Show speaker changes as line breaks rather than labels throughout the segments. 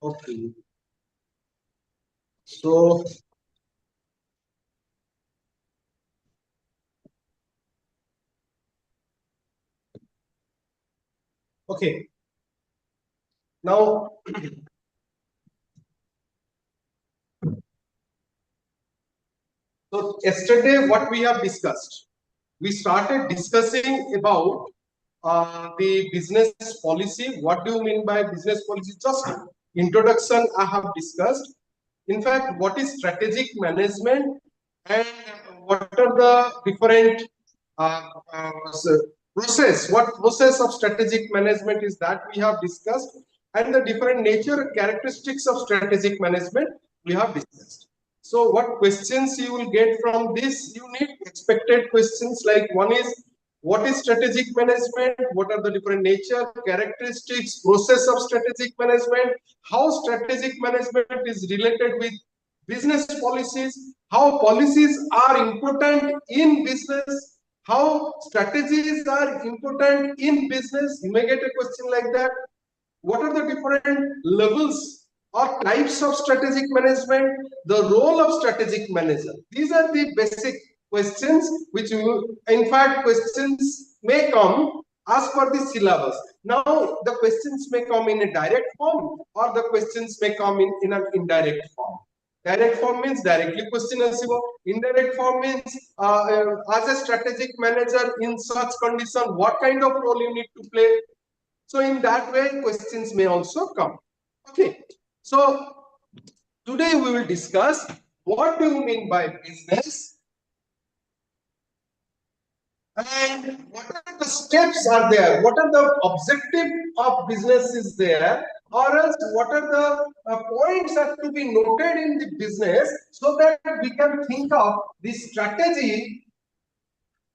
Okay. So, okay. Now, so yesterday what we have discussed, we started discussing about the business policy. What do you mean by business policy? Just introduction I have discussed. In fact, what is strategic management and what are the different uh, uh, process, what process of strategic management is that we have discussed, and the different nature characteristics of strategic management we have discussed. So what questions you will get from this unit? Expected questions like one is, what is strategic management? What are the different nature, characteristics, process of strategic management? How strategic management is related with business policies? How policies are important in business? How strategies are important in business? You may get a question like that. What are the different levels or types of strategic management? The role of strategic manager. These are the basic questions which you, in fact, questions may come as per the syllabus. Now, the questions may come in a direct form or the questions may come in an indirect form. Direct form means directly question answer. Indirect form means as a strategic manager in such condition, what kind of role you need to play. So in that way, questions may also come. Okay. So today we will discuss what do you mean by business and what are the steps are there, what are the objective of business is there, or else what are the points have to be noted in the business so that we can think of the strategy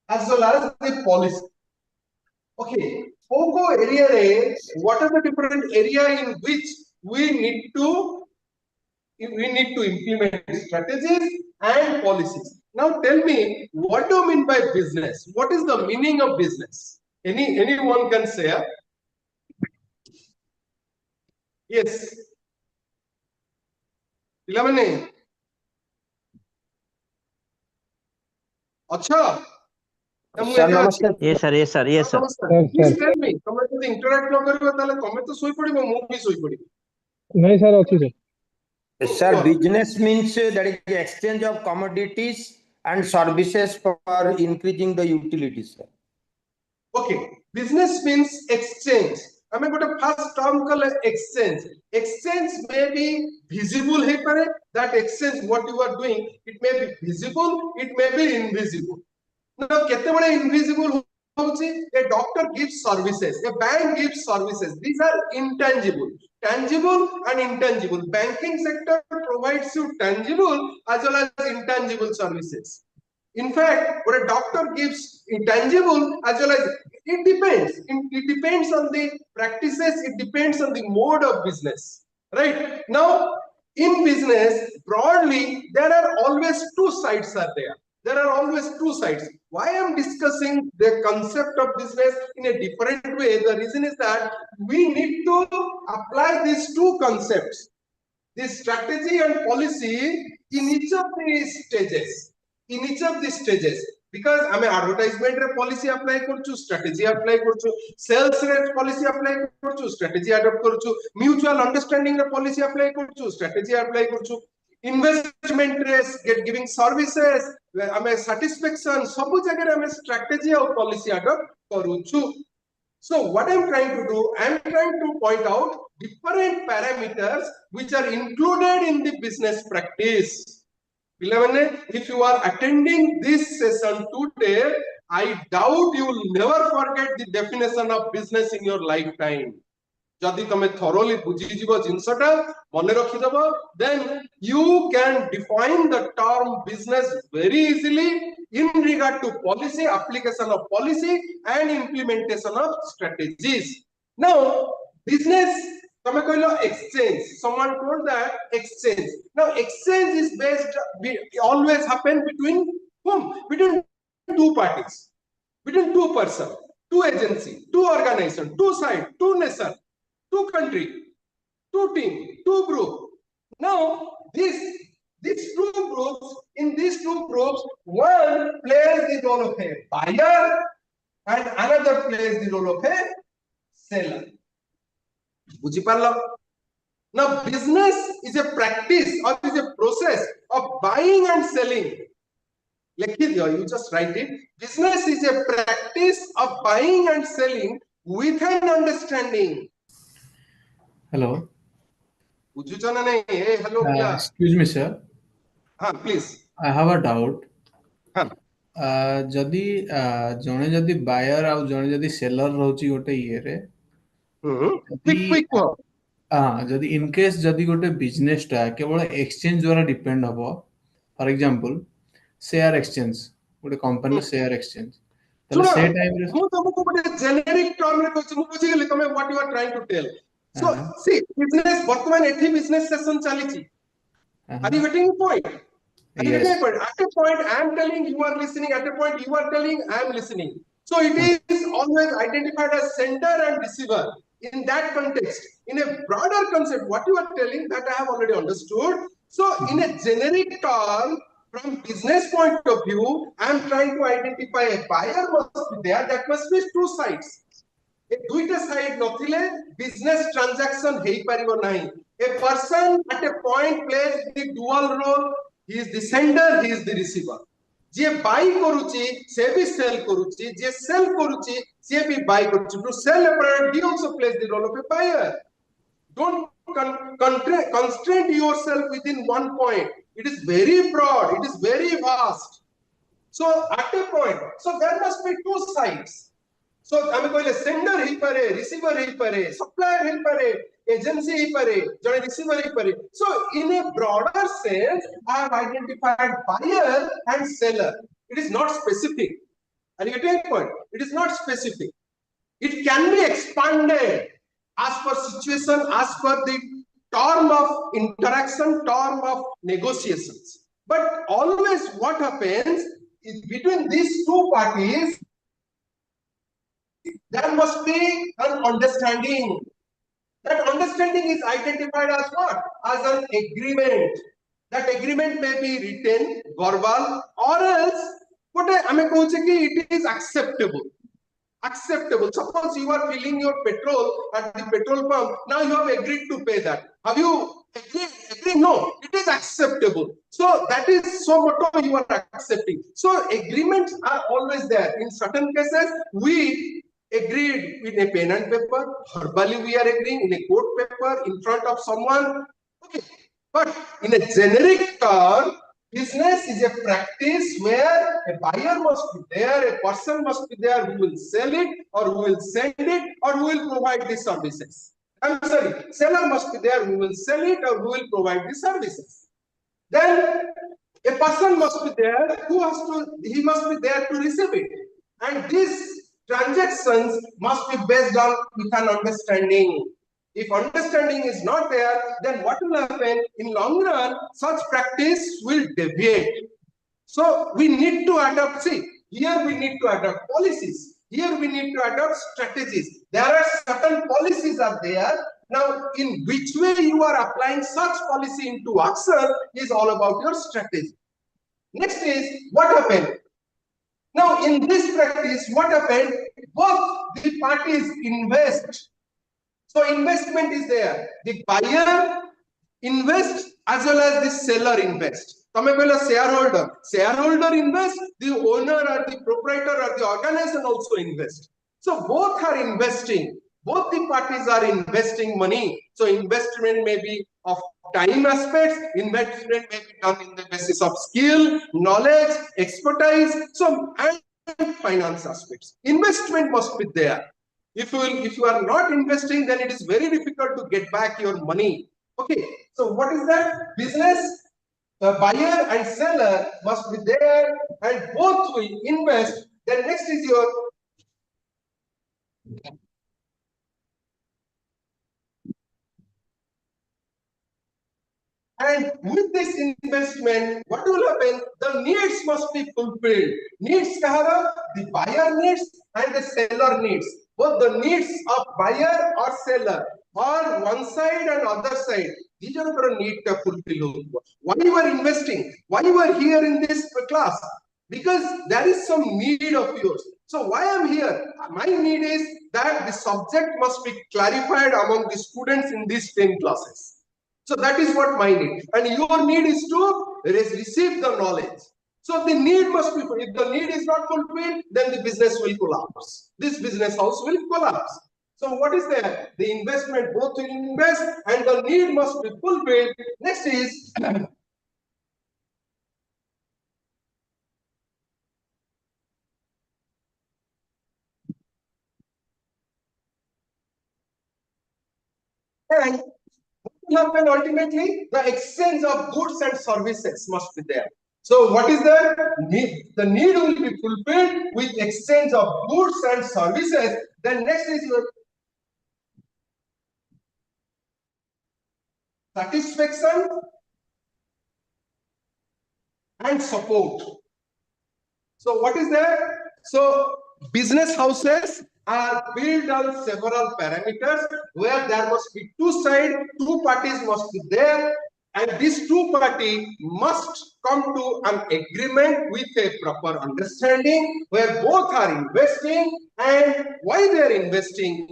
as well as the policy. Okay, FOCO area, what are the different area in which we need to implement strategies and policies. Now tell me, what do you mean by business? What is the meaning of business? Anyone can say? Yes. 11. Acha.
Sir, namaskar. Yes, sir. Yes, sir. Yes, sir.
Please tell me. ତମେ ଯଦି interact ନ କରିବ ତାହେଲେ ତମେ ତ ଶୋଇ ପଡ଼ିବ, ମୁଁ ବି ଶୋଇ ପଡ଼ିବି.
नहीं sir, अच्छी sir.
Sir, business means that is the exchange of commodities and services for increasing the utilities. Sir.
Okay, business means exchange. I mean, got a first term called exchange. Exchange may be visible. Hey, that exchange, what you are doing, it may be visible, it may be invisible. Now, kete invisible. A doctor gives services, a bank gives services. These are intangible, tangible and intangible. Banking sector provides you tangible as well as intangible services. In fact, what a doctor gives intangible as well as it depends. It depends on the practices, it depends on the mode of business. Right? Now, in business, broadly, there are always two sides are there. There are always two sides. Why I am discussing the concept of business in a different way? The reason is that we need to apply these two concepts, this strategy and policy, in each of these stages. In each of these stages, because I mean advertisement re policy apply korchu, strategy apply korchu, sales rate policy apply korchu, strategy adopt korchu, mutual understanding re policy apply korchu, strategy apply korchu, investment rates, giving services, I mean satisfaction, sabu jagare ame strategy or policy adopt koruchu. So what I'm trying to do, I'm trying to point out different parameters which are included in the business practice. 11, if you are attending this session today, I doubt you will never forget the definition of business in your lifetime. Jadi tame thoroughly bujijibo jinsota mone rakhidabo, then you can define the term business very easily in regard to policy, application of policy and implementation of strategies. Now, business, exchange. Someone told that exchange. Now, exchange is based, always happen between whom? Between two parties, between two persons, two agency, two organization, two side, two nation, two country, two team, two group. Now these two groups, in these two groups, one plays the role of a buyer and another plays the role of a seller. Now business is a practice or is a process of buying and selling. You just write it. Business is a practice of buying and selling with an understanding.
Hello.
Hey, hello.
Excuse me, sir.
Please.
I have a doubt. जदि जने जदि buyer आउ जने जदि seller रहउची गोटे इये रे
quick
जदि इन केस जदि गोटे बिजनेस टा केवल एक्सचेंज द्वारा डिपेंड हबो फॉर एग्जांपल शेयर एक्सचेंज गोटे कंपनी शेयर एक्सचेंज तले से टाइम रे
मु तुमको गोटे जेनेरिक टर्म रे कहछि मु बुझि गेली तमे what you are trying to tell so see business वर्तमान एठी बिजनेस सेशन चलीछि are you getting point
Yes.
At a point I am telling, you are listening. At a point you are telling, I am listening. So it is always identified as sender and receiver. In that context, in a broader concept, what you are telling that I have already understood. So in a generic term, from business point of view, I am trying to identify a buyer must be there. That must be two sides. A duita side nothile business transaction hei paribo nahi. A person at a point plays the dual role. He is the sender, he is the receiver. J buy करूची से भी sell करूची, जे sell करूची से भी buy करूची. To sell a product, he also plays the role of a buyer. Don't constrain yourself within one point. It is very broad, it is very vast. So at a point, so there must be two sides. So आमे कहले sender ही परे, receiver ही परे, supplier ही परे, agency ही परे, जने receiver ही परे. So in a broader sense, I have identified buyer and seller. It is not specific. Are you getting the point? It is not specific. It can be expanded as per situation, as per the term of interaction, term of negotiations. But always what happens is between these two parties, there must be an understanding. That understanding is identified as what? As an agreement. That agreement may be written, verbal, or else what I am it is acceptable. Acceptable. Suppose you are filling your petrol at the petrol pump. Now you have agreed to pay that. Have you agreed? No, it is acceptable. So that is so what you are accepting. So agreements are always there. In certain cases, we agreed in a pen and paper. Verbally, we are agreeing in a court paper in front of someone. Okay, but in a generic term, business is a practice where a buyer must be there, a person must be there who will sell it, or who will send it, or who will provide the services. I'm sorry, seller must be there who will sell it or who will provide the services. Then a person must be there he must be there to receive it. And these transactions must be based on with an understanding. If understanding is not there, then what will happen? In long run, such practice will deviate. So we need to adopt, see, here we need to adopt policies. Here we need to adopt strategies. There are certain policies are there. Now, in which way you are applying such policy into action is all about your strategy. Next is, what happened? Now, in this practice, what happened? Both the parties invest. So investment is there. The buyer invest as well as the seller invest. Shareholder invest, the owner or the proprietor or the organization also invest. So both are investing. Both the parties are investing money. So investment may be of time aspects, investment may be done in the basis of skill, knowledge, expertise, so and finance aspects. Investment must be there. If you are not investing, then it is very difficult to get back your money. Okay, so what is that? Business, buyer and seller must be there, and both will invest. Then next is your and with this investment, what will happen? The needs must be fulfilled. Needs kahara, the buyer needs and the seller needs. Both the needs of buyer or seller. for one side and other side, these are the need to fulfill. Why you are investing? Why you are here in this class? Because there is some need of yours. So why I'm here? My need is that the subject must be clarified among the students in these 10 classes. So that is what my need. And your need is to receive the knowledge. So the need must be, if the need is not fulfilled, then the business will collapse. This business house will collapse. So what is there? The investment, both will invest and the need must be fulfilled. Next is and what will happen ultimately? The exchange of goods and services must be there. So what is there? Need. The need will be fulfilled with exchange of goods and services. Then next is your satisfaction and support. So what is there? So business houses are built on several parameters where there must be two sides, two parties must be there, and these two parties must come to an agreement with a proper understanding where both are investing and why they are investing.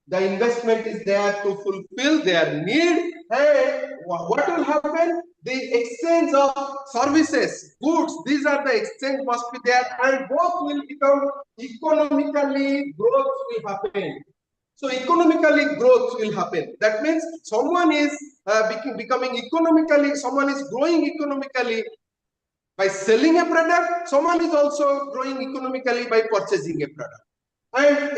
The investment is there to fulfill their need, and what will happen? The exchange of services, goods, these are the exchange must be there, and both will become economically growth will happen. So economically growth will happen. That means someone is becoming economically, someone is growing economically by selling a product, someone is also growing economically by purchasing a product. And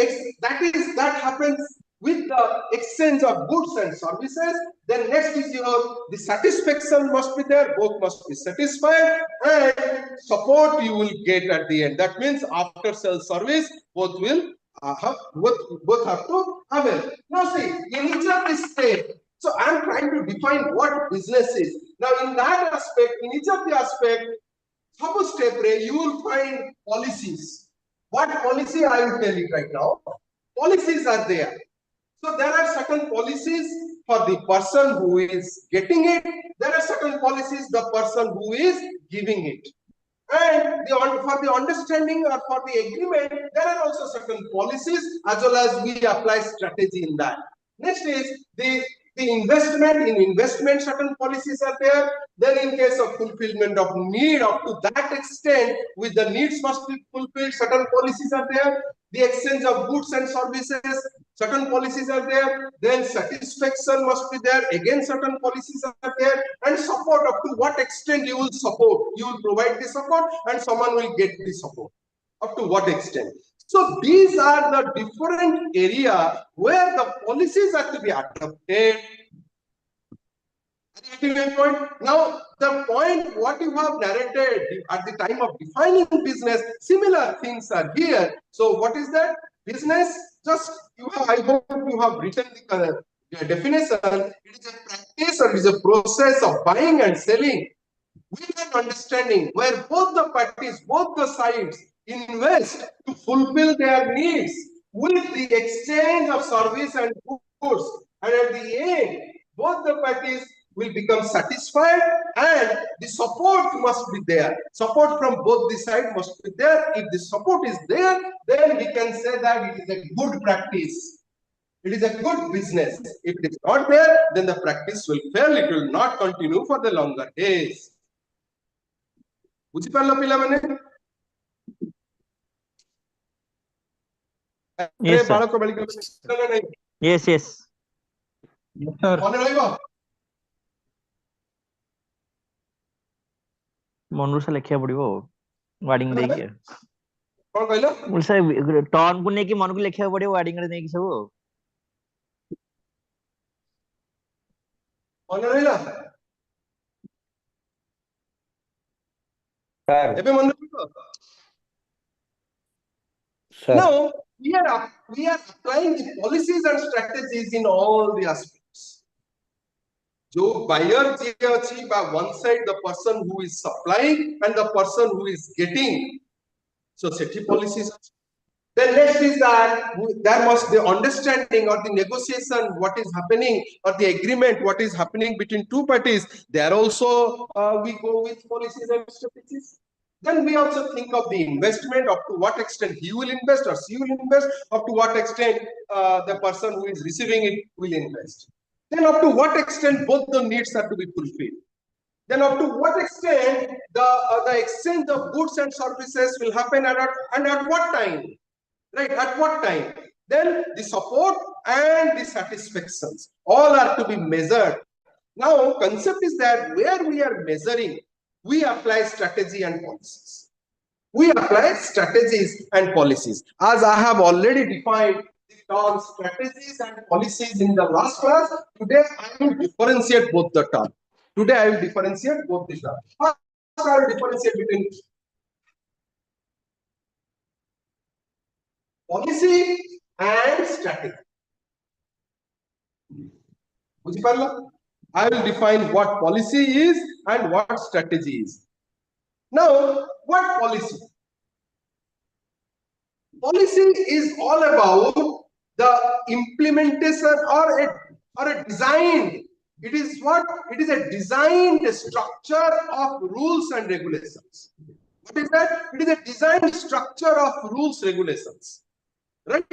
that happens with the exchange of goods and services. Then next is the satisfaction must be there, both must be satisfied, and support you will get at the end. That means after sales service, both will both have to avail. Now see, in each of these steps, so I'm trying to define what business is. Now in that aspect, in each of the aspect, suppose step you will find policies. What policy I will tell you right now? Policies are there. So there are certain policies for the person who is getting it. There are certain policies the person who is giving it. And for the understanding or for the agreement, there are also certain policies as well as we apply strategy in that. Next is the investment. In investment, certain policies are there. Then in case of fulfillment of need, up to that extent, with the needs must be fulfilled, certain policies are there. The exchange of goods and services, certain policies are there. Then satisfaction must be there. Again, certain policies are there. And support, up to what extent you will support. You will provide the support and someone will get the support. Up to what extent. So these are the different area where the policies are to be adopted. Now, the point what you have narrated at the time of defining business, similar things are here. So what is that? Business, just you have, I hope you have written the definition. It is a practice or it is a process of buying and selling with an understanding where both the parties, both the sides invest to fulfill their needs with the exchange of service and goods. And at the end, both the parties will become satisfied and the support must be there. Support from both the sides must be there. If the support is there, then we can say that it is a good practice. It is a good business. If it is not there, then the practice will fail. It will not continue for the longer days. ବୁଝିପାରିଲ ପିଲାମାନେ?
Yes, sir.
ବାଳକ ବାଳିକା ନା ନାହିଁ?
Yes, yes.
ମନେ ରହିବ?
ମନରୁ ସେ ଲେଖିବାକୁ ପଡିବ ଆଉ ୱାର୍ଡିଂ ଦେଇକି।
କଣ କହିଲ?
ମୁଁ ସେ ଟର୍ନ କୁ ନେଇକି ମନକୁ ଲେଖିବାକୁ ପଡିବ ୱାର୍ଡିଂ ରେ ନେଇକି ସବୁ ଆଉ।
ମନେ ରହିଲା? ଏବେ ମନେ ରହିବ? Now, we are applying the policies and strategies in all the aspects. जो buyer ଯିଏ ଅଛି ବା one side the person who is supplying and the person who is getting. So ସେଠି policies ଅଛି. Then next is that there must the understanding or the negotiation what is happening or the agreement what is happening between two parties. There also we go with policies and strategies. Then we also think of the investment, up to what extent he will invest or she will invest, up to what extent the person who is receiving it will invest. Then up to what extent both the needs are to be fulfilled. Then up to what extent the exchange of goods and services will happen and at what time, right? At what time? Then the support and the satisfactions all are to be measured. Now, concept is that where we are measuring, we apply strategy and policies. We apply strategies and policies. As I have already defined the terms strategies and policies in the last class, today I will differentiate both the terms. Today I will differentiate both the terms. First, I will differentiate between policy and strategy. I will define what policy is and what strategy is. Now, what policy? Policy is all about the implementation or a design. It is what? It is a designed structure of rules and regulations. What is that? It is a designed structure of rules regulations. Right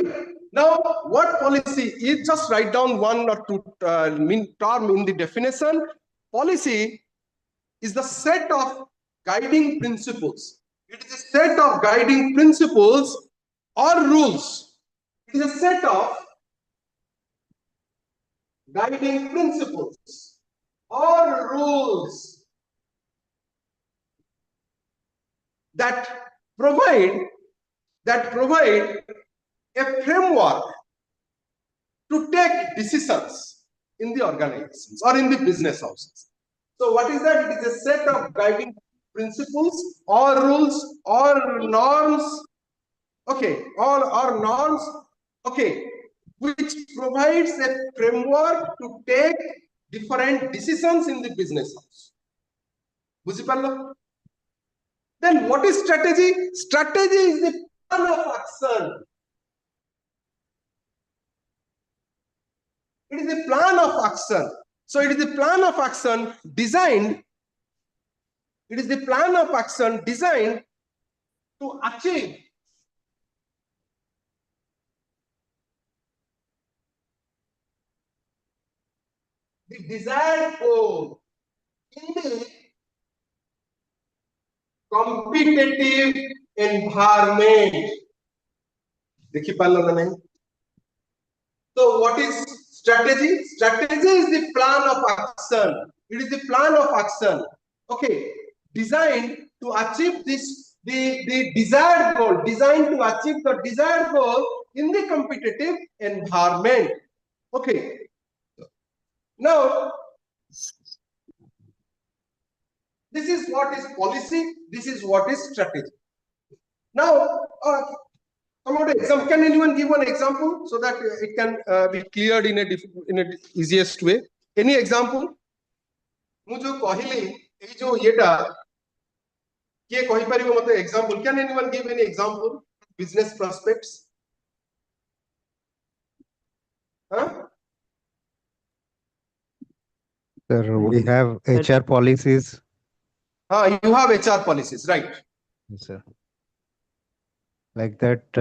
now, what policy is? Just write down one or two term in the definition. Policy is the set of guiding principles. It is a set of guiding principles or rules. It is a set of guiding principles or rules that provide a framework to take decisions in the organizations or in the business houses. So what is that? It is a set of guiding principles or rules or norms, okay, or norms, okay, which provides a framework to take different decisions in the business house. Then what is strategy? Strategy is the plan of action. It is a plan of action. So it is a plan of action designed. It is the plan of action designed to achieve the desired goal in the competitive environment. So what is strategy? Strategy is the plan of action. It is the plan of action, okay, designed to achieve the desired goal, designed to achieve the desired goal in the competitive environment. Okay. Now, this is what is policy, this is what is strategy. Now, can anyone give one example so that it can be cleared in a easiest way? Any example? Example. Can anyone give any example? Business prospects? Huh?
Sir, we have HR policies.
You have HR policies, right?
Yes, sir. Like that,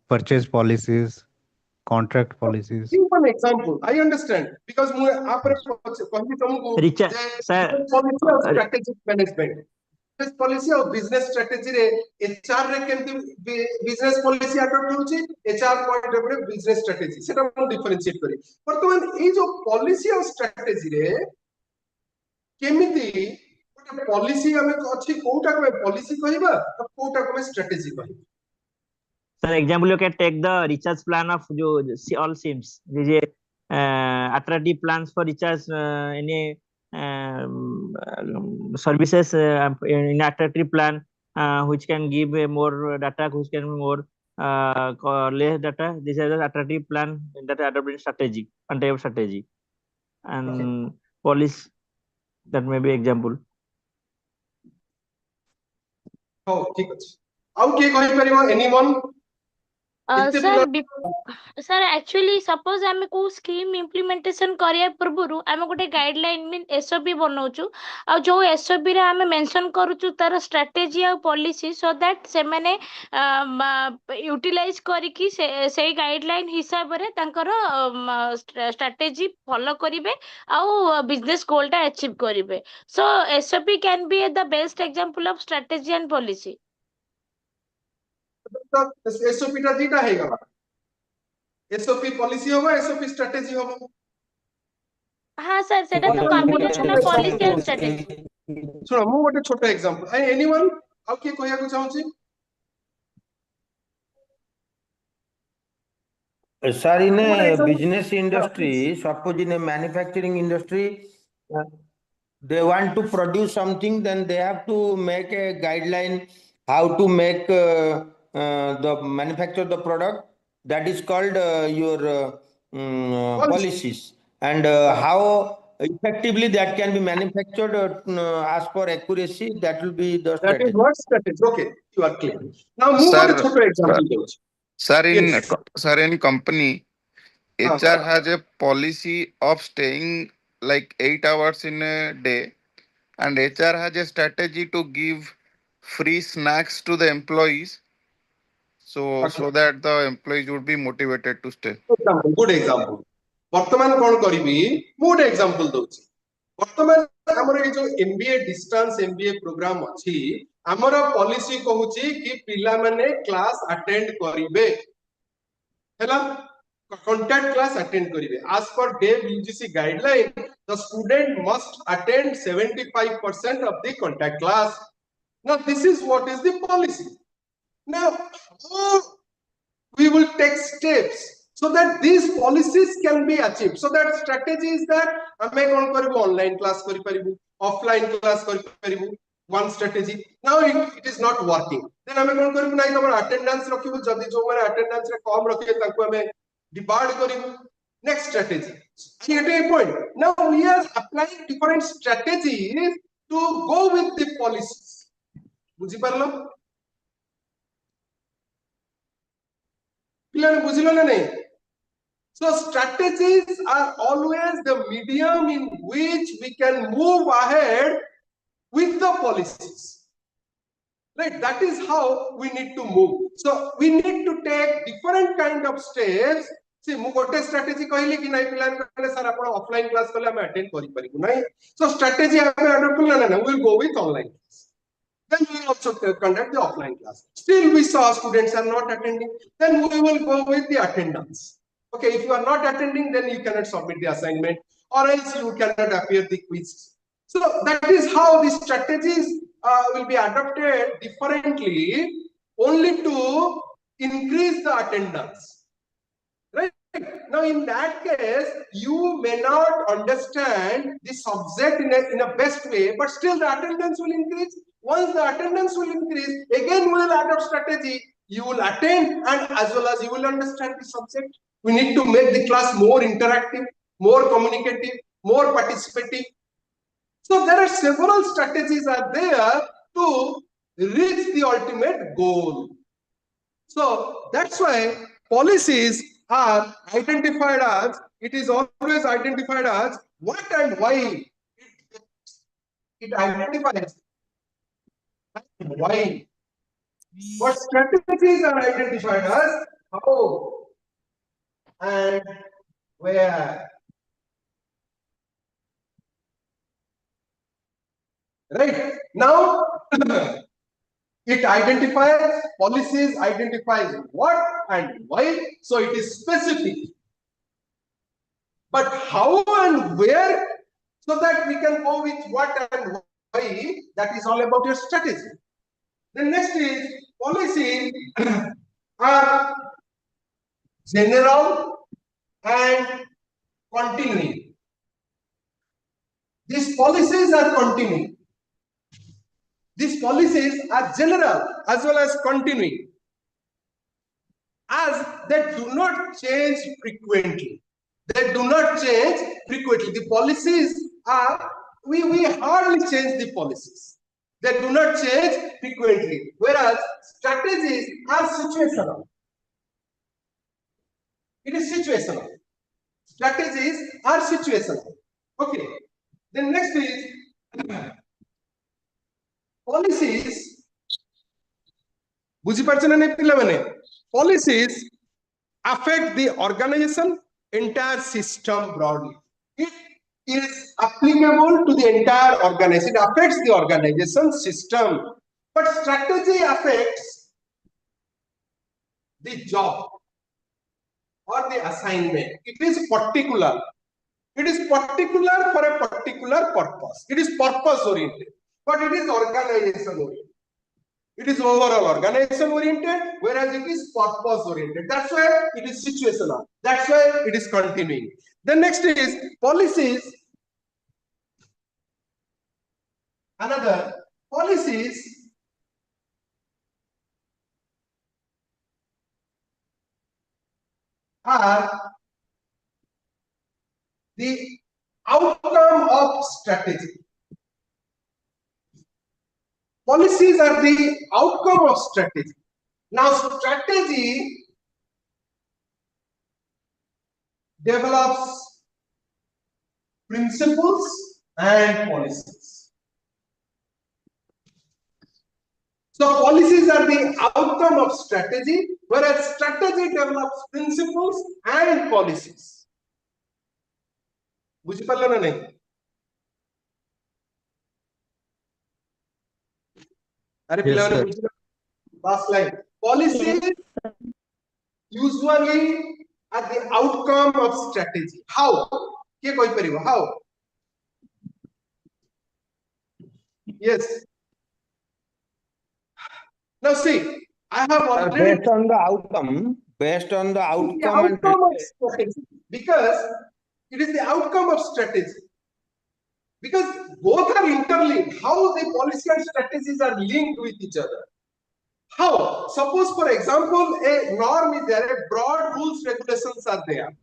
purchase policies, contract policies.
Give one example. I understand because
Richard, sir,
policy of strategic management. Policy of business strategy HR रे केमती business policy adopt होची HR point रे business strategy सेटा हम differentiate करी वर्तमान ये जो policy of strategy रे केमिति policy हमें अच्छी कोटा को policy कहिबा और कोटा को strategy कहिबा.
Sir, example you can take the recharge plan of all SIMs. These attractive plans for recharge any services in attractive plan which can give more data, which can more less data. This is the attractive plan that adopting strategy and type of strategy and policy. That may be example.
Oh, ठीक है. How के कहि परिबो anyone? ଏତେ
sir
ପିଲା
sir actually suppose ଆମେ କୋଉ scheme implementation କରିବା ପୂର୍ବରୁ ଆମେ ଗୋଟେ ଗାଇଡଲାଇନ ମିନ୍ SOP ବନଉଛୁ ଆଉ ଯୋଉ SOP ରେ ଆମେ ମେନସନ କରୁଛୁ ତାର ଷ୍ଟ୍ରାଟେଜି ଆଉ ପଲିସି ସୋ ଦ୍ୟାଟ ସେମାନେ ୟୁଟିଲାଇଜ କରିକି ସେଇ ଗାଇଡଲାଇନ ହିସାବରେ ତାଙ୍କର ଷ୍ଟ୍ରାଟେଜି ଫଲୋ କରିବେ ଆଉ ବିଜନେସ ଗୋଲଟା ଆଚିଭ କରିବେ so SOP can be the best example of strategy and policy
SOP ଟା ଦିଟା ହେଇଗଲା SOP ପଲିସି ହବ SOP ଷ୍ଟ୍ରାଟେଜି ହବ
ହଁ ସାର୍ ସେଟା ତ combination of policy and strategy
ଶୁଣ ମୁଁ ଗୋଟେ ଛୋଟ ଏକ୍ସାମ୍ପଲ ଏନିୱାନ୍ ଆଉ କିଏ କହିବାକୁ ଚାହୁଁଛି
Sir, in
What
a
example?
business industry,
please.
suppose in a manufacturing industry, they want to produce something, then they have to make a guideline how to make the manufacture the product. That is called your policies, and how effectively that can be manufactured as per accuracy. That will be the
That is
strategy.
what strategy. Okay, you are clear. Now move
Sir,
on to छोटो example दଉଛି.
sir, in company, HR has a policy of staying like 8 hours in a day, and HR has a strategy to give free snacks to the employees, so that the employees would be motivated to stay.
Good example. ବର୍ତ୍ତମାନ କଣ କରିବି ମୁଁ ଗୋଟେ example ଦଉଛି ବର୍ତ୍ତମାନ ଆମର ଏ ଯୋଉ MBA distance MBA program ଅଛି ଆମର policy କହୁଛି କି ପିଲାମାନେ class attend କରିବେ ହେଲା contact class attend karibe as per dev UGC guideline the student must attend 75% of the contact class now this is what is the policy now how we will take steps so that these policies can be achieved so that strategy is that ame kon karibu online class kari paribu offline class kari paribu one strategy now it is not working then ame kon karibu nai tomar attendance rakhibu jodi jo mane attendance re kam rakhibe taku ame depart karibu next strategy get a point now we are applying different strategies to go with the policies बुझी पारलो पिलाने बुझिलो ना नहीं so strategies are always the medium in which we can move ahead with the policies right that is how we need to move so we need to take different kind of steps see मु गोटे strategy कहली कि नहीं पिलान कहले sir आपण offline class करले हम अटेंड करि परिबु नहीं so strategy हम अडॉप्ट करला ना we will go with online class then we will also conduct the offline class still we saw students are not attending then we will go with the attendance okay if you are not attending then you cannot submit the assignment or else you cannot appear the quiz so that is how the strategies will be adopted differently only to increase the attendance right now in that case you may not understand the subject in a best way but still the attendance will increase once the attendance will increase again we will adopt strategy you will attend and as well as you will understand the subject we need to make the class more interactive more communicative more participative so there are several strategies are there to reach the ultimate goal so that's why policies are identified as it is always identified as what and why it identifies why what strategies are identified as how and where right now it identifies policies identifies what and why so it is specific but how and where so that we can go with what and why that is all about your strategy the next is policies are general and continuing these policies are continuing these policies are general as well as continuing as they do not change frequently they do not change frequently the policies are we hardly change the policies they do not change frequently whereas strategies are situational It is situational. Strategies are situational. Okay. Then next is policies. Policies affect the organization, entire system broadly. It is applicable to the entire organization. It affects the organization system. But strategy affects the job or the assignment. It is particular. It is particular for a particular purpose. It is purpose oriented, but it is organization oriented. It is overall organization oriented, whereas it is purpose oriented. That's why it is situational. That's why it is continuing. The next is policies. Another policies are the outcome of strategy. Policies are the outcome of strategy. Now, strategy develops principles and policies. So, policies are the outcome of strategy, whereas strategy develops principles and policies. बुझिपारल ना नहीं? अरे पिलाने बुझिला last line. Policies usually are the outcome of strategy. How? के कोई परिवार? How? Yes. Now see, I have already
based on the outcome and
of strategy, because it is the outcome of strategy. Because both are interlinked. How the policy and strategies are linked with each other. How? Suppose, for example, a norm is there, a broad rules, regulations are there.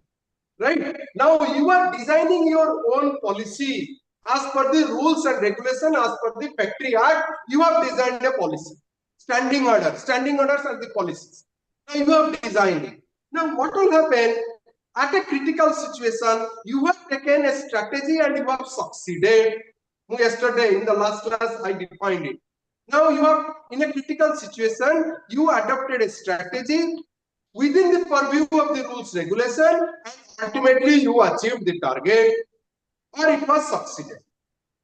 Right? Now you are designing your own policy as per the rules and regulation, as per the Factory Act. You have designed a policy. Standing orders are the policies. Now you have designed it. Now what will happen? At a critical situation, you have taken a strategy and you have succeeded. Yesterday in the last class, I defined it. Now you have, in a critical situation, you adopted a strategy within the purview of the rules regulation, and ultimately you achieved the target or it was succeeded.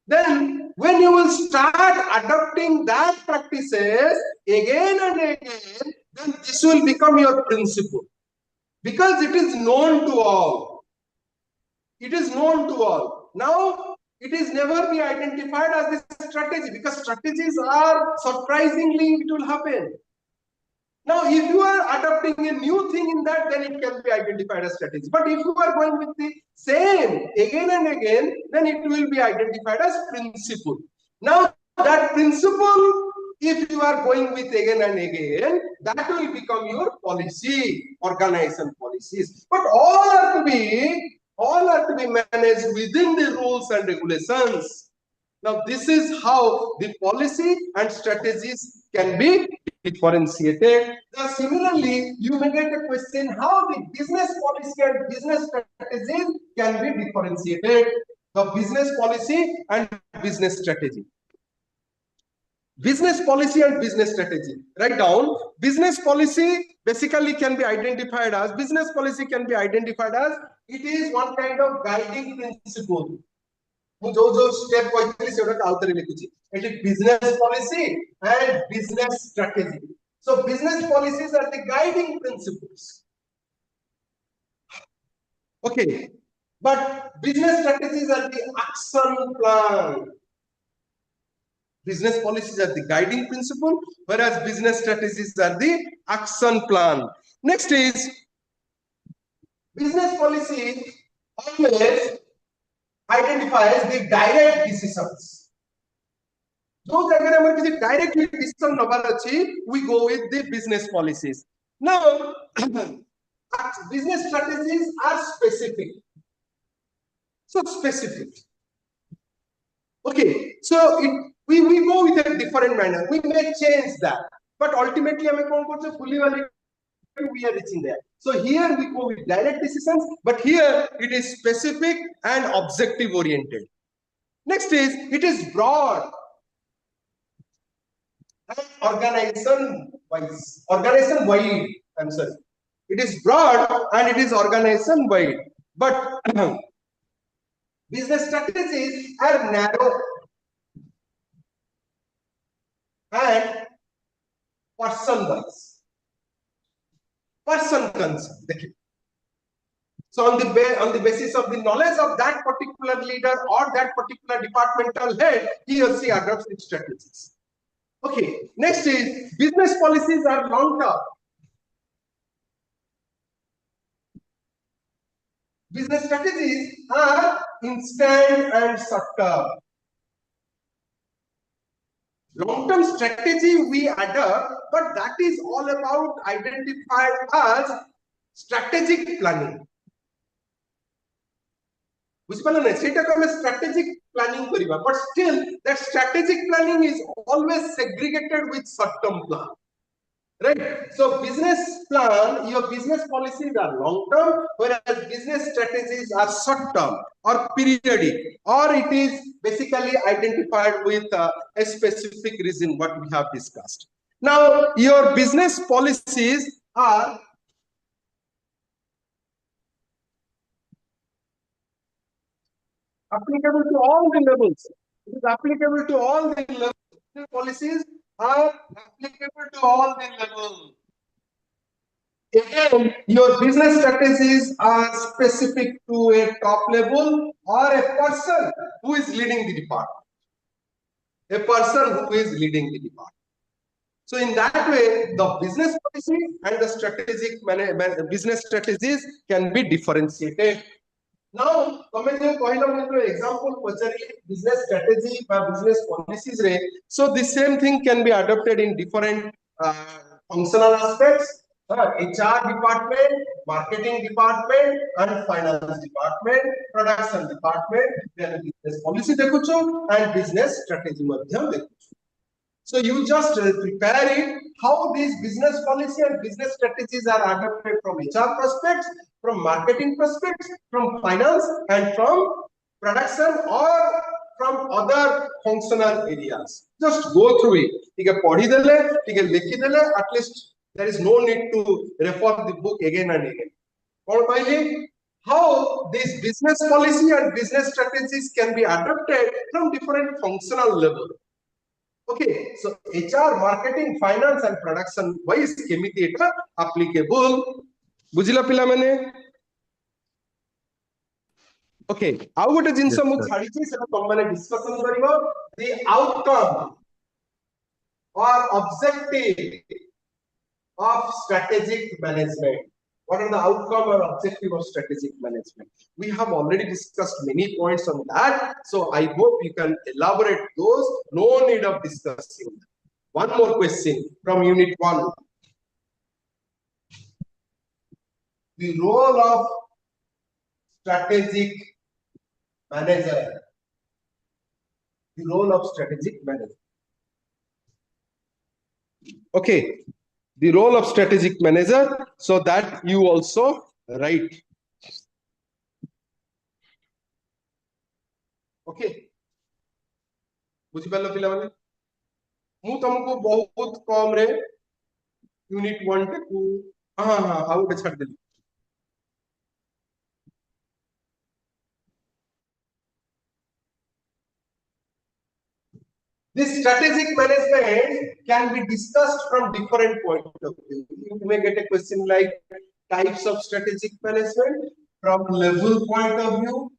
Then when you will start adopting that practices again and again, then this will become your principle, because it is known to all. It is known to all. Now it is never be identified as a strategy, because strategies are surprisingly it will happen. Now, if you are adopting a new thing in that, then it can be identified as strategy. But if you are going with the same again and again, then it will be identified as principle. Now, that principle, if you are going with again and again, that will become your policy, organization policies. But all are to be managed within the rules and regulations. Now, this is how the policy and strategies can be differentiated. Now, similarly, you may get a question how the business policy and business strategies can be differentiated. The business policy and business strategy. Business policy and business strategy. Write down. Business policy basically can be identified as, it is one kind of guiding principle. Step business policy and business strategy. So business policies are the guiding principles. Okay, but business strategies are the action plan. Business policies are the guiding principle, whereas business strategies are the action plan. Next is business policy always identifies the direct decisions. Those are directly decision we go with the business policies. Now, business strategies are specific. So specific. Okay, so we go with a different manner. We may change that, but ultimately we are reaching there. So here we go with direct decisions, but here it is specific and objective oriented. Next is, it is broad and organization wide. I'm sorry. It is broad and it is organization wide. But business strategies are narrow and person wise. Person concern. So on the basis of the knowledge of that particular leader or that particular departmental head, he or she adopts its strategies. Okay, next is business policies are long term. Business strategies are instant and short term. Long term strategy we adopt, but that is all about identified as strategic planning. Strategic planning, but still that strategic planning is always segregated with short-term plan. Right? So business plan, your business policies are long-term, whereas business strategies are short-term or periodic, or it is basically identified with a specific reason what we have discussed. Now, your business policies are applicable to all the levels. It is applicable to all the levels. The policies are applicable to all the levels. Again, your business strategies are specific to a top level or a person who is leading the department. A person who is leading the department. So in that way, the business policy and the strategic business strategies can be differentiated. Now, example business strategy or business policies. So the same thing can be adopted in different functional aspects. HR department, marketing department, and finance department, production department, then business policy and business strategy. So you just prepare it, how these business policy and business strategies are adopted from HR perspectives, from marketing perspectives, from finance, and from production or from other functional areas. Just go through it. At least there is no need to refer the book again and again. How these business policy and business strategies can be adopted from different functional levels. Okay, so HR, marketing, finance, and production wise kemiti eta applicable. Bujila pila mane? Okay, how gote jinsa mu chhadichi seta tomane discussion karibo. The outcome or objective of strategic management. What are the outcome or objective of strategic management? We have already discussed many points on that. So I hope you can elaborate those. No need of discussing. One more question from Unit 1. The role of strategic manager. The role of strategic manager. Okay. The role of strategic manager, so that you also write. Okay. बुझिपाल पिला माने मु तुमको बहुत कम रे unit 1 टे को हां हां आउट छाड़ देली. This strategic management can be discussed from different points of view. You may get a question like types of strategic management from level point of view,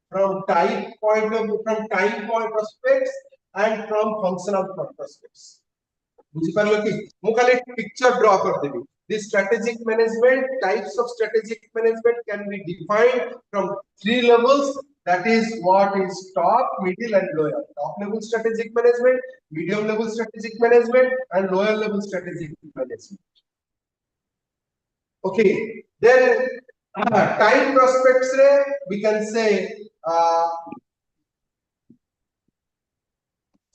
from type point of view, from time point prospects, and from functional prospects. Picture draw this strategic management, types of strategic management can be defined from 3 levels. That is what is top, middle, and lower. Top level strategic management, medium level strategic management, and lower level strategic management. Okay, then time prospects, we can say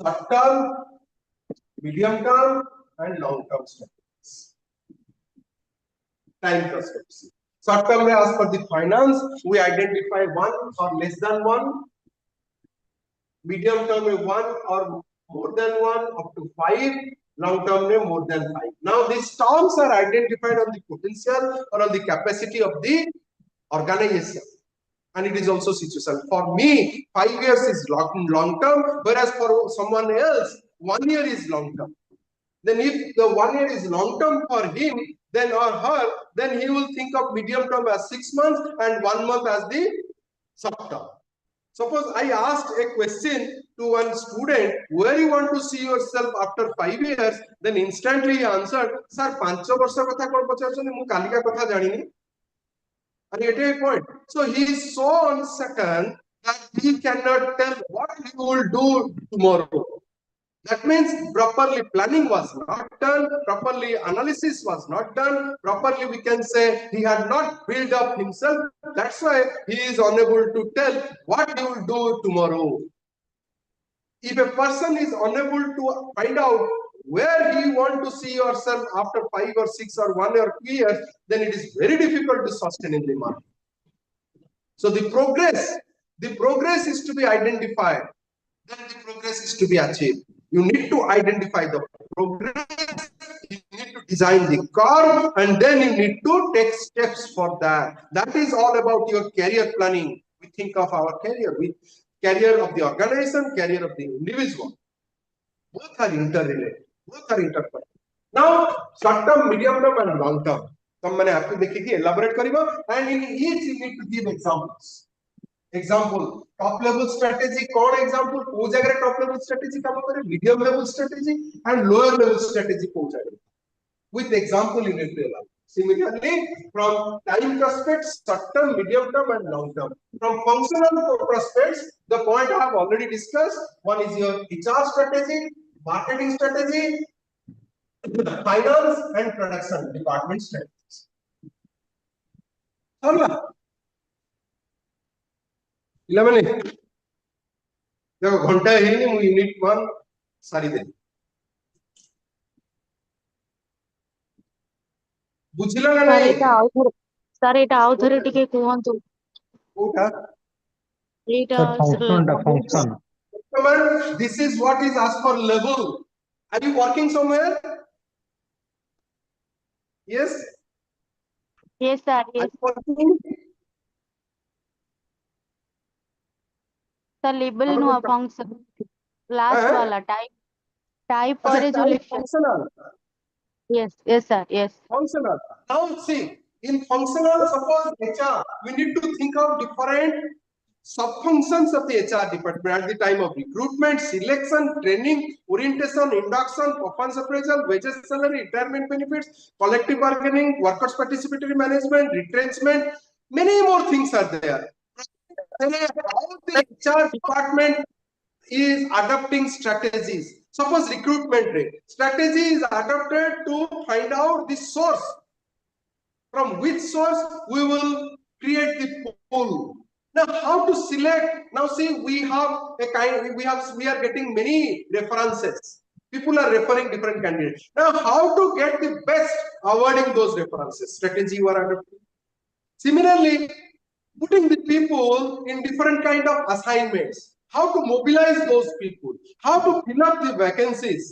short term, medium term, and long term strategies. time perspective. Short term, as per the finance, we identify 1 or less than 1. Medium term, 1 or more than 1, up to 5. Long term, more than 5. Now, these terms are identified on the potential or on the capacity of the organization. And it is also situational. For me, 5 years is long term, whereas for someone else, 1 year is long term. Then if the 1 year is long term for him, then or her, then he will think of medium term as 6 months and 1 month as the short term. Suppose I asked a question to one student, where you want to see yourself after 5 years, then instantly he answered, Sir, 5 years kotha kon pacharchoni, mu kalika kotha janini. And you get a point. So he is so uncertain that he cannot tell what he will do tomorrow. That means properly planning was not done, properly analysis was not done, properly we can say he had not built up himself. That's why he is unable to tell what he will do tomorrow. If a person is unable to find out where you want to see yourself after 5 or 6 or 1 or 2 years, then it is very difficult to sustain in the market. So the progress is to be identified. Then the progress is to be achieved. You need to identify the progress, you need to design the curve, and then you need to take steps for that. That is all about your career planning. We think of our career, career of the organization, career of the individual. Both are interrelated, both are interconnected. Now, short term, medium term, and long term. Elaborate and in each you need to give examples. Example, top level strategy, core example, top level strategy, medium level strategy, and lower level strategy. With example in it. Similarly, from time prospects, short term, medium term, and long term. From functional prospects, the point I have already discussed. One is your HR strategy, marketing strategy, finance, and production department strategies. ପିଲାମାନେ ଦେଖ ଘଣ୍ଟା ହେଇନି ମୁଁ unit 1 ସାରିଦେଲି ବୁଝିଲ ନା ନାହିଁ
sir ଏଇଟା ଆଉ ଥରେ ଟିକେ କୁହନ୍ତୁ
କୋଉଟା
ଏଇଟା
function
this is what is asked for level. Are you working somewhere? Yes
sir, yes. The label no function last wala type pare jo
functional.
Yes sir, yes.
Functional. Now see, in functional, suppose HR, we need to think of different sub-functions of the HR department at the time of recruitment, selection, training, orientation, induction, performance appraisal, wages, salary, retirement benefits, collective bargaining, workers' participatory management, retrenchment. Many more things are there. How the HR department is adopting strategies. Suppose recruitment rate. Strategy is adopted to find out the source. From which source we will create the pool. Now, how to select? Now, see, we are getting many references. People are referring different candidates. Now, how to get the best awarding those references? Strategy you are adopting. Similarly, putting the people in different kind of assignments. How to mobilize those people? How to fill up the vacancies?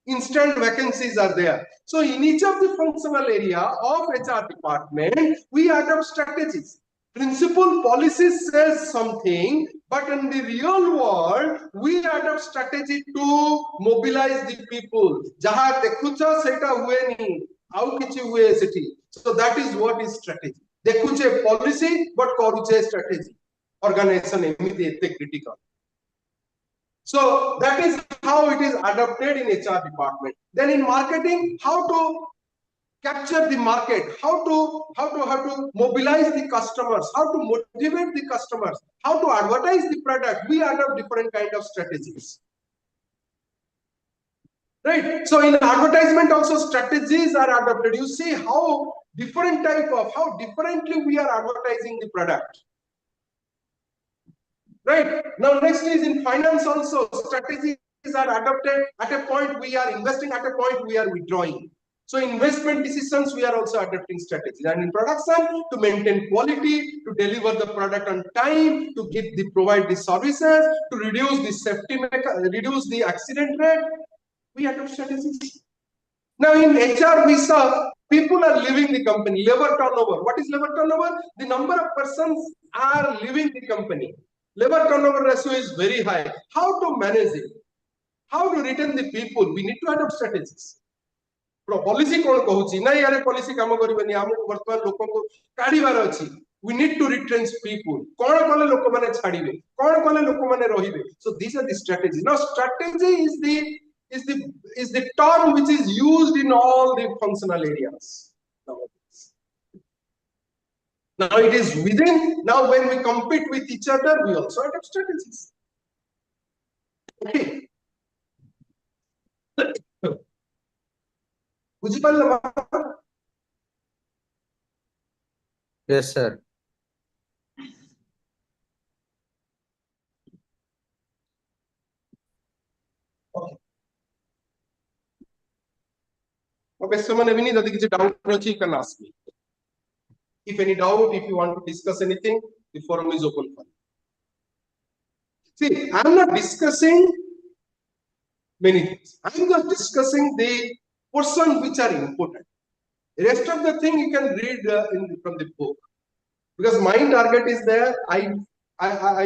Instant vacancies are there. So in each of the functional area of HR department, we adopt strategies. Principal policy says something, but in the real world, we adopt strategy to mobilize the people. Jaha dekhucha seta hueni, au kichi hue seti. So that is what is strategy. Dekhuche policy, but koruche strategy. Organization emiti ete critical. So that is how it is adopted in HR department. Then in marketing, how to capture the market, how to mobilize the customers, how to motivate the customers, how to advertise the product. We adopt different kind of strategies. Right? So in advertisement also strategies are adopted. You see how differently we are advertising the product. Right. Now, next is in finance also, strategies are adopted at a point we are investing, at a point we are withdrawing. So investment decisions, we are also adopting strategies. And in production, to maintain quality, to deliver the product on time, to provide the services, to reduce the reduce the accident rate, we adopt strategies. Now in HR, we saw people are leaving the company, labor turnover. What is labor turnover? The number of persons are leaving the company. Labor turnover ratio is very high. How to manage it? How to retain the people? We need to adopt strategies. Policy कौन कहूची ना यारे policy काम करिबनी हमको वर्तमान लोकों को काढिबार अछि. We need to retrench people. कौन कले लोक माने छाडिबे, कौन कले लोक माने रहिबे. So these are the strategies. Now strategy is the term which is used in all the functional areas nowadays. Now it is within. Now when we compete with each other, we also adopt strategies. Okay.
Yes, sir.
Okay. Bpsm Evini, jodi kichi doubt achi, you can ask me. If any doubt, if you want to discuss anything, the forum is open for you. See, I am not discussing many things. I am just discussing the portion which are important. The rest of the thing you can read from the book. Because my target is there. I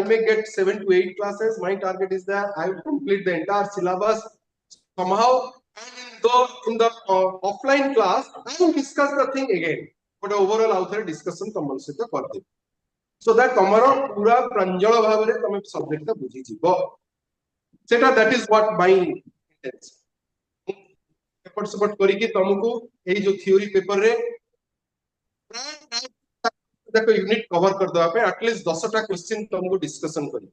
may get 7 to 8 classes. My target is there. I will complete the entire syllabus somehow. And in the offline class, I will discuss the thing again. But overall, outside discussion, so that tomorrow pura pranjala bhavare tame subject ta bujhi jibo. That is what my intention. Effort support करके तुमको ये जो theory paper रे देखो unit cover कर दो आपे at least 10टा question तुमको discussion करी.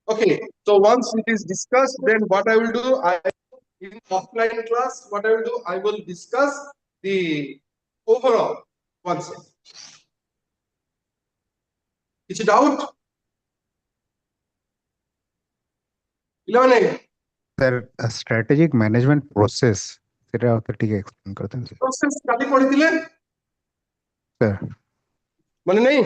Okay, so once it is discussed, then what I will do, in offline class, what I will do, I will discuss the overall concept. Is it out? 11.
Sir, a strategic management process. सेटा और ठीक explain करते हैं
Process काली पढ़ी दिले?
Sir.
मने नहीं?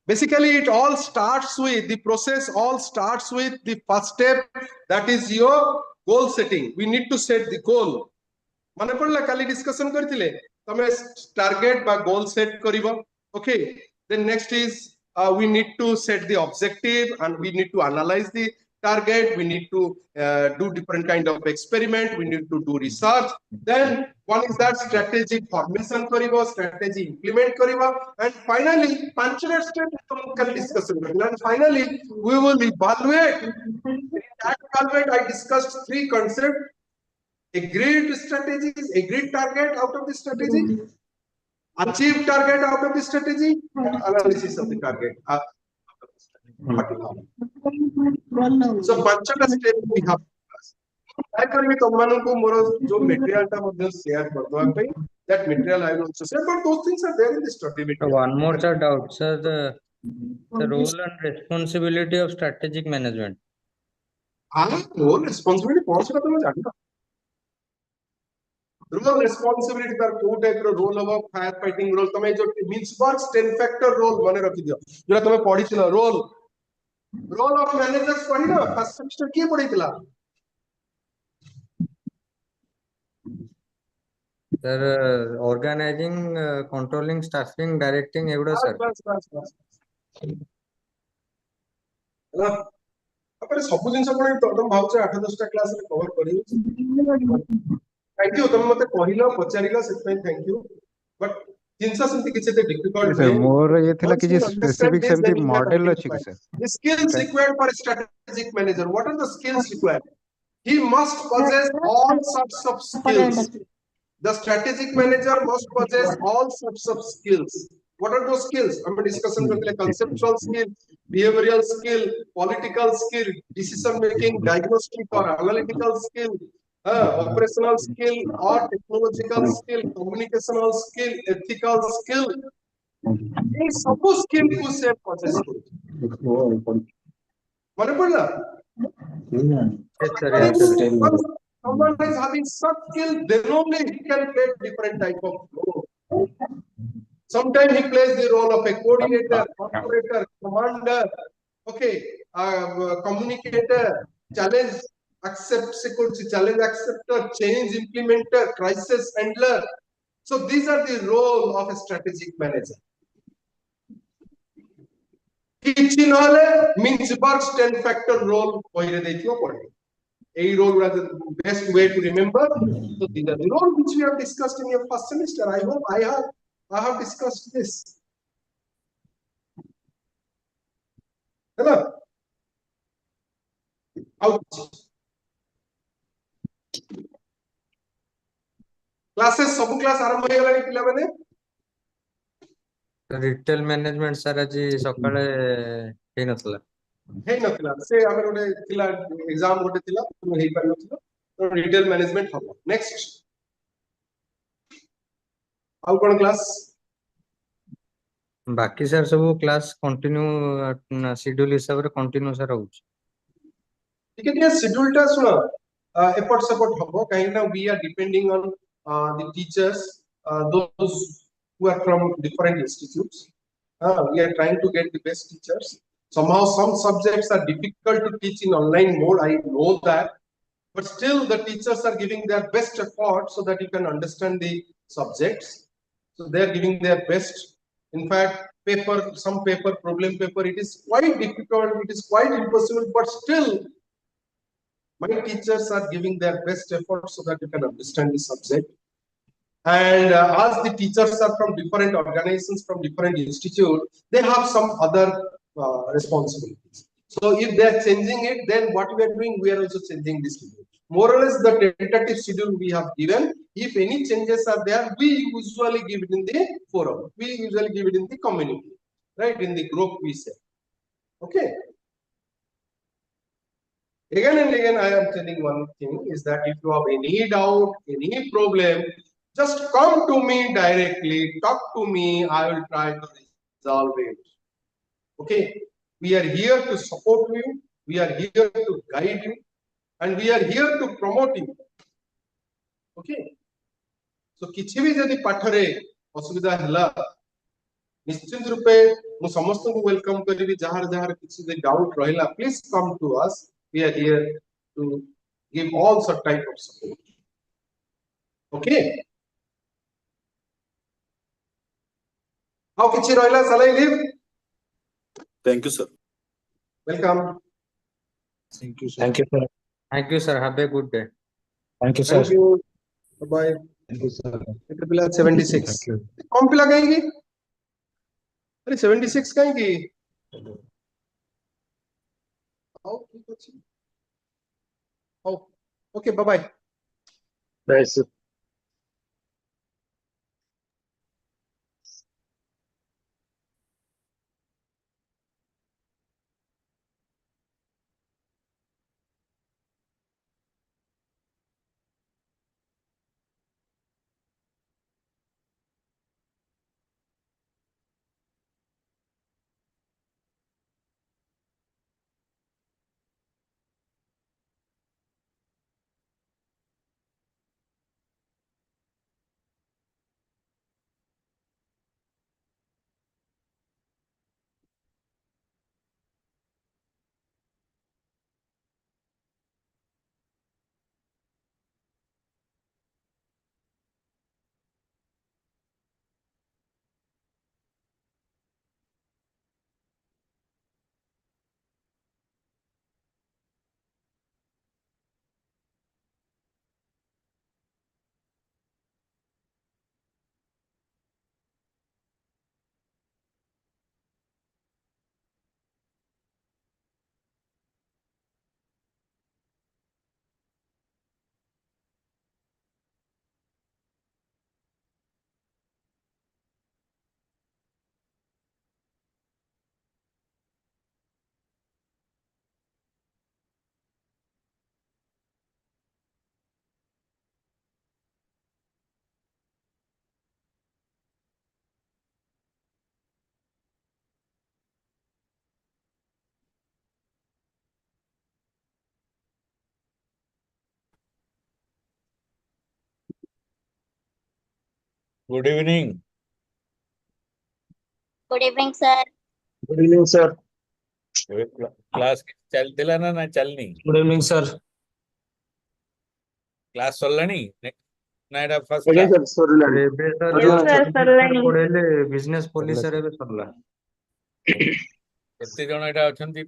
Basically, it all starts with the process. All starts with the first step. That is your goal setting. We need to set the goal. माने पढ़ला काली discussion करथिले. तमे target बा goal set करिबो. Okay. Then next is we need to set the objective and we need to analyze the target. We need to do different kind of experiment. We need to do research. Then one is that strategy formation karibo, strategy implement karibo, and finally, panchana step discussion. And finally, we will evaluate. In that evaluate, I discussed 3 concepts: agreed strategies, agreed target out of the strategy, achieve target out of the strategy, analysis of the target out of the strategy. So panchana step we have. I can जो material टा मध्य share कर दो आप that material I will also share, but those things are there in the study material.
One more sir doubt, sir. The role and responsibility of strategic management.
Role responsibility कौन सा तो मैं जानता. Role responsibility का कोई type रो role होगा, fire fighting role. तमें जो Mintzberg's 10 factor role मने रखी दिया. जो तमें पढ़ी थी ना role of managers पढ़ी ना first semester किए पढ़ी थी ला.
Sir, organizing, controlling, staffing, directing, everything, sir.
अपने सब जिन सब तुम भावच 8-10टा क्लास रे कवर करियो. थैंक यू तुम मते कहिलो पचारिलो सेत थैंक यू. बट जिनसा सेंति किछि ते डिफिकल्ट
सर मोर ये थिला कि जे स्पेसिफिक सेंति मॉडल अछि कि sir.
The skills required for a strategic manager. What are the skills required? He must possess all sorts of skills. The strategic manager must possess all sorts of skills. What are those skills? I'm discussing conceptual skill, behavioral skill, political skill, decision making, diagnostic or analytical skill, operational skill or technological skill, communicational skill, ethical skill. These सब skill को से possess करो. माने पड़ला?
Yes, sir.
someone is having such skill, then only he can play different type of role. Sometimes he plays the role of a coordinator, operator, commander, okay, communicator, challenge challenge acceptor, change implementer, crisis handler. So these are the role of a strategic manager. କିଛି ନହେଲେ Mintzberg's 10 factor role କହିରେ ଦେଇଥିବ ପଡେ. A role was the best way to remember. So these are the role which we have discussed in your first semester. I hope I have discussed this. Hello. Out. Classes ସବୁ class ଆରମ୍ଭ ହେଇଗଲାଣି ପିଲାମାନେ?
Retail management sir ଆଜି ସକାଳେ ହେଇନଥିଲା।
ହେଇନଥିଲା ସେ ଆମର ଗୋଟେ ଥିଲା ଏକ୍ସାମ ଗୋଟେ ଥିଲା ହେଇ ପାରିନଥିଲା ତ ରିଟେଲ ମ୍ୟାନେଜମେଣ୍ଟ ହବ ନେକ୍ସଟ ଆଉ କଣ କ୍ଲାସ୍
ବାକି ସାର୍ ସବୁ କ୍ଲାସ୍ କଣ୍ଟିନ୍ୟୁ ସିଡ୍ୟୁଲ ହିସାବରେ କଣ୍ଟିନ୍ୟୁ ସାର୍ ହଉଛି।
ଟିକେ ଟିକେ ସିଡ୍ୟୁଲ ଟା ଶୁଣ ଏପଟ ସେପଟ ହବ କାହିଁକି ନା we are depending on the teachers those who are from different institutes we are trying to get the best teachers somehow some subjects are difficult to teach in online mode I know that but still the teachers are giving their best effort so that you can understand the subjects so they are giving their best in fact some paper problem paper it is quite difficult it is quite impossible but still my teachers are giving their best effort so that you can understand the subject and as the teachers are from different organizations from different institutes they have some other responsibilities so if they are changing it then what we are doing we are also changing this schedule more or less the tentative schedule we have given if any changes are there we usually give it in the forum we usually give it in the community right in the group we say okay again and again I am telling one thing is that if you have any doubt any problem just come to me directly talk to me I will try to resolve it okay we are here to support you we are here to guide you and we are here to promote you okay so किछि भी जदि पाठरे असुविधा हला निश्चित रूपे मु समस्त को welcome करिवि जहार जहार किछि डाउट रहिला please come to us we are here to give all such type of support okay how kichi roila shall I leave
thank you sir
welcome
thank you sir
Thank you, sir.
Thank you sir, have a good day।
Thank you, sir.
thank you bye bye
Thank you, sir.
एते पिला 76
Thank you.
कम पिला काहे की अरे 76 काहे की आओ ठीक अछि आओ okay bye bye
Bye, sir.
Good evening.
Good evening, sir.
Good evening, sir.
Class चलतिला ना चलनी
Good evening, sir.
क्लास सरलानी ना एटा first
Again,
class
sir, sorry, Lani.
ଏବେ sir
Yes,
just
sir, ସରଲାଣି।
ପଢେଇଲେ ବିଜନେସ ପଲିସି ଏବେ ସରିଲା।
କେତେ ଜଣ ଏଟା ଅଛନ୍ତି